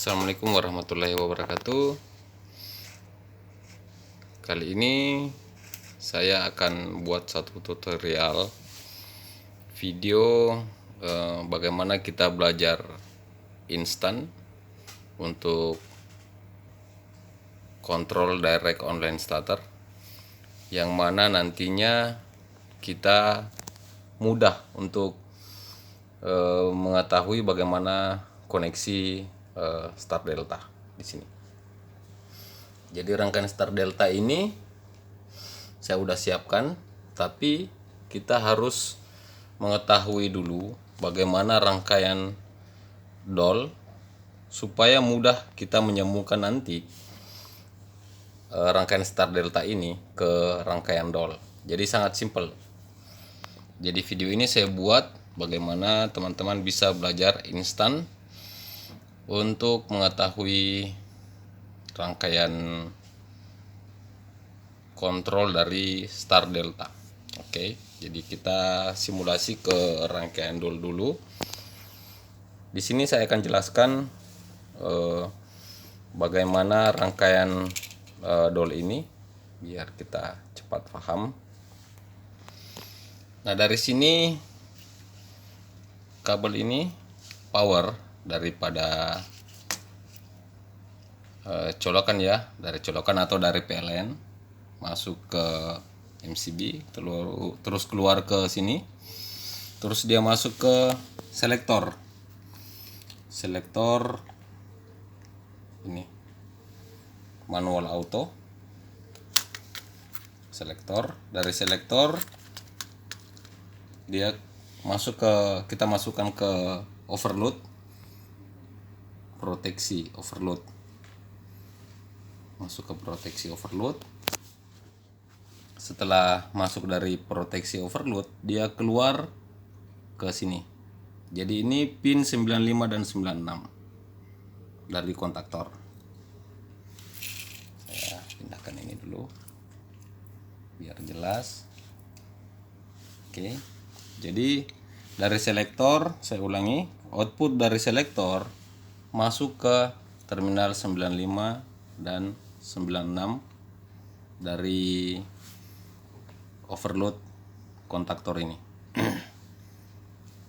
Assalamualaikum warahmatullahi wabarakatuh. Kali ini saya akan buat satu tutorial video bagaimana kita belajar instan untuk kontrol direct online starter, yang mana nantinya kita mudah untuk mengetahui bagaimana koneksi Star Delta di sini. Jadi rangkaian Star Delta ini saya udah siapkan, tapi kita harus mengetahui dulu bagaimana rangkaian DOL supaya mudah kita menyambungkan nanti rangkaian Star Delta ini ke rangkaian DOL. Jadi sangat simpel. Jadi video ini saya buat bagaimana teman-teman bisa belajar instan untuk mengetahui rangkaian kontrol dari Star Delta. Oke, jadi kita simulasi ke rangkaian DOL dulu. Di sini saya akan jelaskan bagaimana rangkaian DOL ini biar kita cepat paham. Nah, dari sini kabel ini power daripada colokan ya, dari colokan atau dari PLN masuk ke MCB, terus keluar ke sini, terus dia masuk ke selektor ini manual auto, dari selektor dia masuk ke, kita masukkan ke overload, proteksi overload, masuk ke proteksi overload. Setelah masuk dari proteksi overload, dia keluar ke sini. Jadi ini pin 95 dan 96 dari kontaktor. Saya pindahkan ini dulu biar jelas. Oke. Jadi dari selektor, saya ulangi, output dari selektor masuk ke terminal 95 dan 96 dari overload kontaktor ini.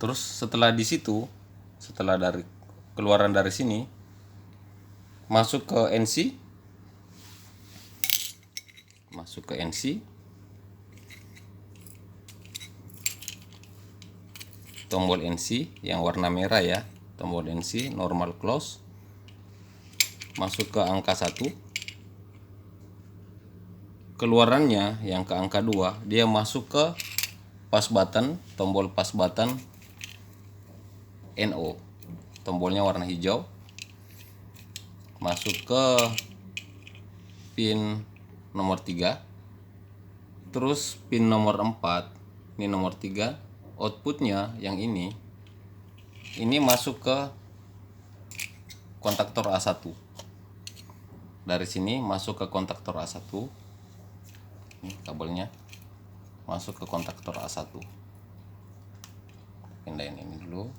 Terus setelah di situ, setelah dari keluaran dari sini masuk ke NC, tombol NC yang warna merah ya, tombol NC normal close, masuk ke angka 1. Keluarannya yang ke angka 2, dia masuk ke pas button, tombol pas button NO, tombolnya warna hijau, masuk ke pin nomor 3, terus pin nomor 4, ini nomor 3, outputnya yang ini masuk ke kontaktor A1. Dari sini masuk ke kontaktor A1, ini kabelnya masuk ke kontaktor A1. Pindahin ini dulu.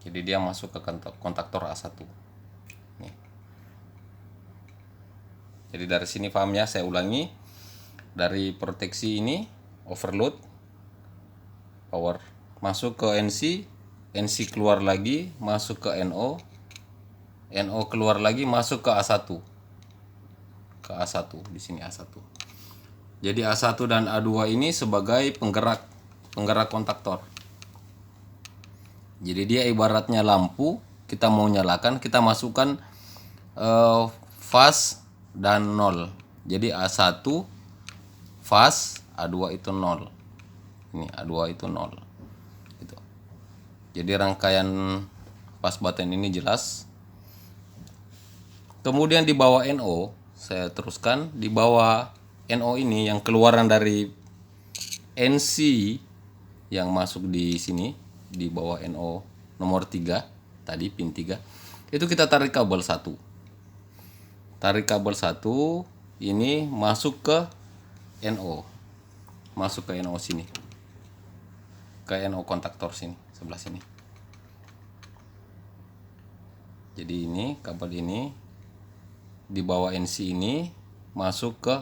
Jadi dia masuk ke kontaktor A1. Nih. Jadi dari sini paham ya, saya ulangi. Dari proteksi ini overload power masuk ke NC keluar lagi masuk ke NO keluar lagi masuk ke A1. Di sini A1. Jadi A1 dan A2 ini sebagai penggerak kontaktor. Jadi dia ibaratnya lampu, kita mau nyalakan, kita masukkan fast dan 0. Jadi A1 fast, A2 itu 0. Ini A2 itu 0. Gitu. Jadi rangkaian fast button ini jelas. Kemudian di bawah NO, saya teruskan, di bawah NO ini yang keluaran dari NC yang masuk di sini, di bawah NO nomor 3 tadi, pin 3, itu kita tarik kabel 1. Tarik kabel 1 ini masuk ke NO, sini, ke NO kontaktor sini, sebelah sini. Jadi ini kabel ini di bawah NC ini masuk ke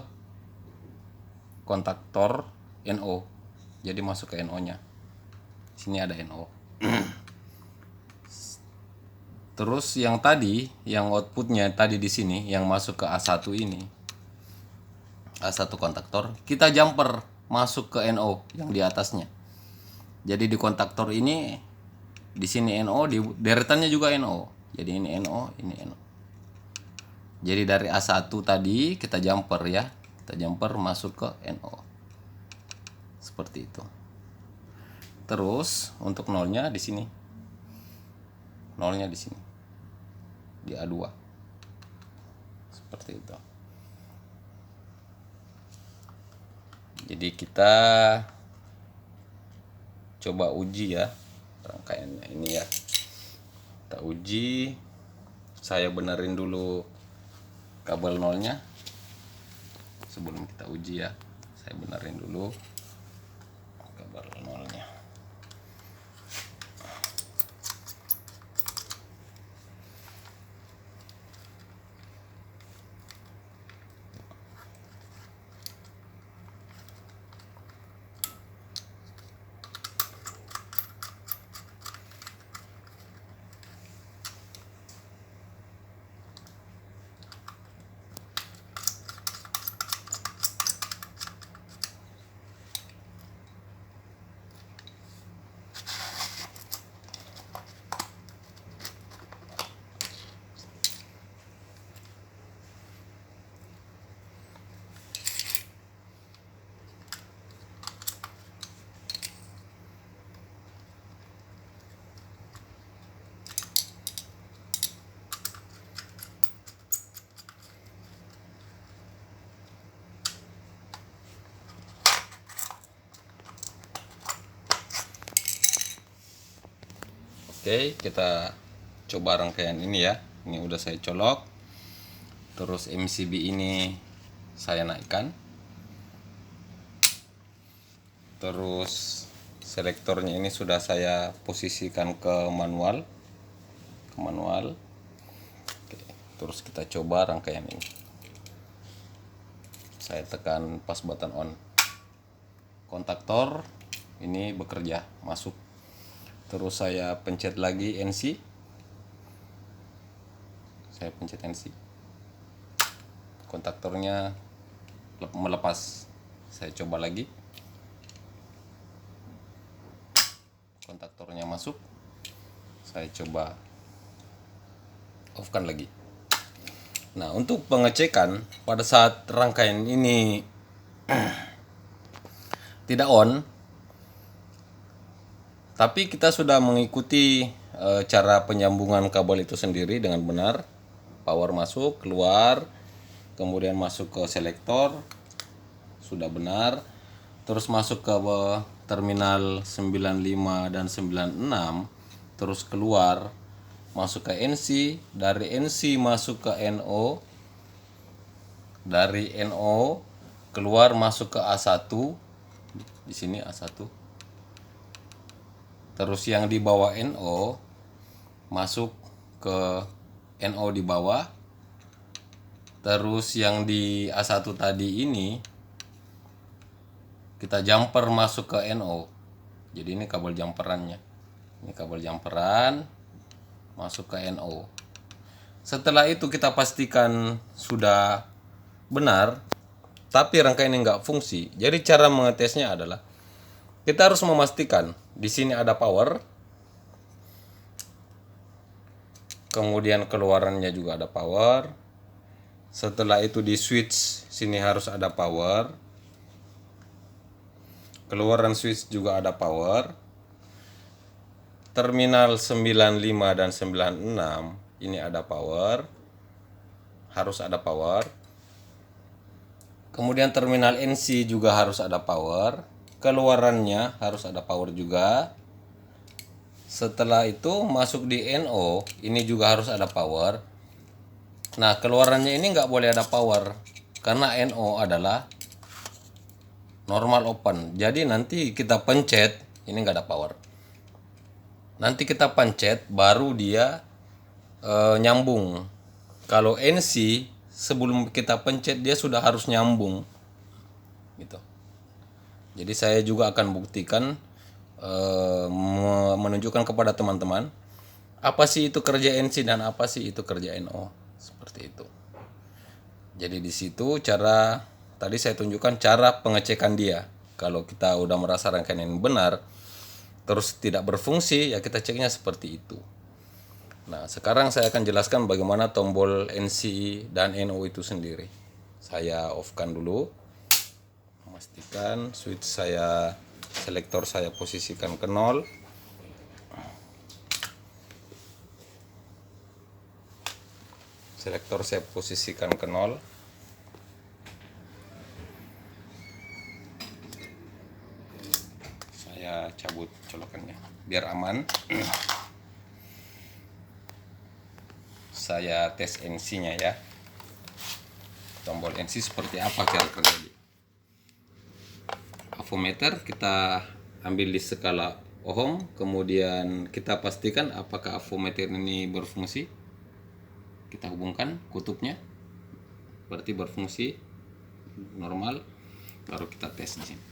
kontaktor NO. Jadi masuk ke NO-nya. Sini ada NO. Terus yang tadi, yang outputnya tadi di sini, yang masuk ke A1 ini, A1 kontaktor, kita jumper masuk ke NO yang di atasnya. Jadi di kontaktor ini, di sini NO, di deretannya juga NO. Jadi ini NO, ini NO. Jadi dari A1 tadi kita jumper ya, kita jumper masuk ke NO. Seperti itu. Terus untuk nolnya di sini. Nolnya di sini. Di A2. Seperti itu. Jadi kita coba uji ya rangkaiannya ini ya. Kita uji. Saya benerin dulu kabel nolnya. Sebelum kita uji ya, saya benerin dulu kabel nolnya. Oke, kita coba rangkaian ini ya. Ini udah saya colok. Terus MCB ini saya naikkan. Terus selektornya ini sudah saya posisikan ke manual. Oke, terus kita coba rangkaian ini. Saya tekan pas button on. Kontaktor ini bekerja, masuk. Terus saya pencet lagi NC. Saya pencet NC. Kontaktornya melepas. Saya coba lagi. Kontaktornya masuk. Saya coba off-kan lagi. Nah, untuk pengecekan pada saat rangkaian ini tidak on, tapi kita sudah mengikuti cara penyambungan kabel itu sendiri dengan benar. Power masuk, keluar, kemudian masuk ke selektor, sudah benar. Terus masuk ke terminal 95 dan 96, terus keluar, masuk ke NC, dari NC masuk ke NO, dari NO keluar masuk ke A1, di sini A1. Terus yang di bawah NO masuk ke NO di bawah. Terus yang di A1 tadi ini kita jumper masuk ke NO. Jadi ini kabel jumperannya. Ini kabel jumperan masuk ke NO. Setelah itu kita pastikan sudah benar, tapi rangkaian ini nggak fungsi. Jadi cara mengetesnya adalah kita harus memastikan di sini ada power, kemudian keluarannya juga ada power. Setelah itu di switch sini harus ada power, keluaran switch juga ada power. Terminal 95 dan 96 ini ada power, harus ada power. Kemudian terminal NC juga harus ada power. Keluarannya harus ada power juga. Setelah itu masuk di NO, ini juga harus ada power. Nah, keluarannya ini nggak boleh ada power karena NO adalah normal open. Jadi nanti kita pencet, ini nggak ada power. Nanti kita pencet baru dia nyambung. Kalau NC sebelum kita pencet dia sudah harus nyambung gitu. Jadi saya juga akan buktikan, menunjukkan kepada teman-teman apa sih itu kerja NC dan apa sih itu kerja NO, seperti itu. Jadi di situ tadi saya tunjukkan cara pengecekan dia. Kalau kita udah merasa rangkaian ini benar terus tidak berfungsi, ya kita ceknya seperti itu. Nah, sekarang saya akan jelaskan bagaimana tombol NC dan NO itu sendiri. Saya off-kan dulu. Memastikan switch selektor saya posisikan ke 0. Selektor saya posisikan ke 0. Saya cabut colokannya biar aman. Saya tes NC-nya ya. Tombol NC seperti apa kira-kira. Avometer kita ambil di skala ohm, kemudian kita pastikan apakah avometer ini berfungsi. Kita hubungkan kutubnya, berarti berfungsi normal, baru kita tes di sini.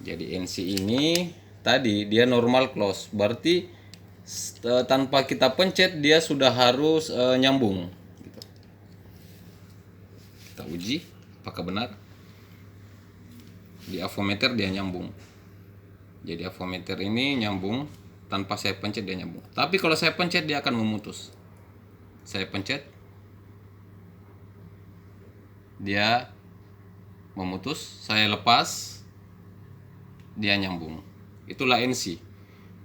Jadi NC ini tadi dia normal close, berarti tanpa kita pencet dia sudah harus nyambung gitu. Kita uji apakah benar. Di avometer dia nyambung. Jadi avometer ini nyambung, tanpa saya pencet dia nyambung. Tapi kalau saya pencet dia akan memutus. Saya pencet dia memutus, saya lepas dia nyambung. Itulah NC.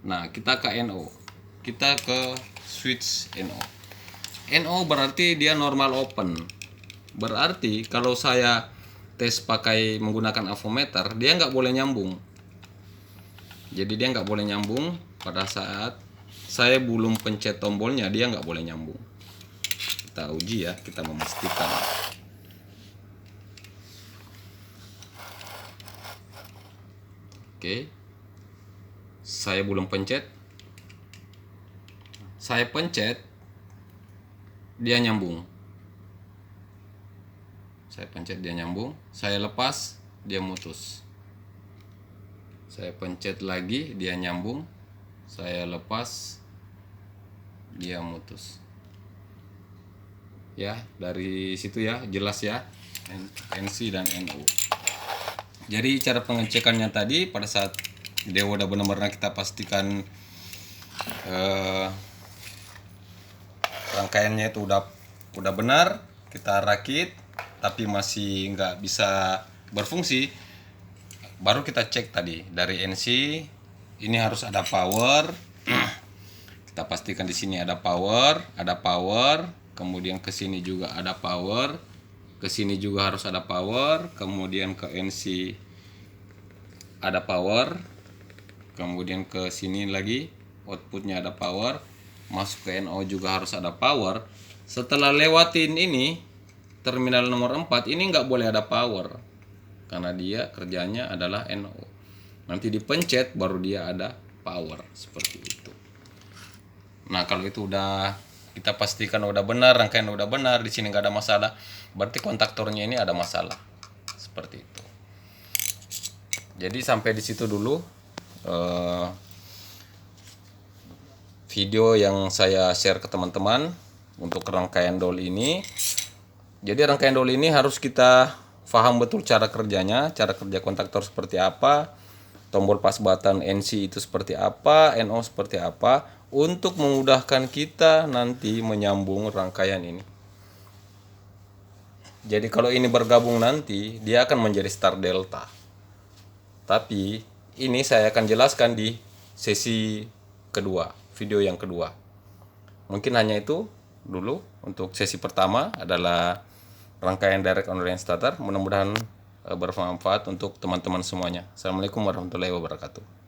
Nah, kita ke NO. Kita ke switch NO. NO berarti dia normal open. Berarti kalau saya tes pakai menggunakan avometer, dia nggak boleh nyambung. Jadi dia nggak boleh nyambung pada saat saya belum pencet tombolnya, dia nggak boleh nyambung. Kita uji ya, kita memastikan. Oke, saya belum pencet. Saya pencet, dia nyambung. Saya pencet dia nyambung, saya lepas dia mutus. Saya pencet lagi dia nyambung, saya lepas dia mutus. Ya, dari situ ya jelas ya NC dan NO. Jadi cara pengecekannya tadi pada saat dia udah benar-benar kita pastikan rangkaiannya itu udah benar, kita rakit tapi masih nggak bisa berfungsi, baru kita cek tadi dari NC ini harus ada power. Kita pastikan di sini ada power, kemudian ke sini juga ada power, ke sini juga harus ada power, kemudian ke NC ada power, kemudian ke sini lagi outputnya ada power, masuk ke NO juga harus ada power. Setelah lewatin ini terminal nomor 4 ini nggak boleh ada power karena dia kerjanya adalah NO. Nanti dipencet baru dia ada power, seperti itu. Nah, kalau itu udah kita pastikan udah benar, rangkaian udah benar, di sini nggak ada masalah, berarti kontaktornya ini ada masalah, seperti itu. Jadi sampai di situ dulu video yang saya share ke teman-teman untuk rangkaian DOL ini. Jadi rangkaian DOL ini harus kita paham betul cara kerjanya, cara kerja kontaktor seperti apa, tombol pas button NC itu seperti apa, NO seperti apa, untuk memudahkan kita nanti menyambung rangkaian ini. Jadi kalau ini bergabung nanti, dia akan menjadi star delta. Tapi ini saya akan jelaskan di sesi kedua, video yang kedua. Mungkin hanya itu dulu untuk sesi pertama adalah rangkaian direct online starter. Mudah-mudahan bermanfaat untuk teman-teman semuanya. Assalamualaikum warahmatullahi wabarakatuh.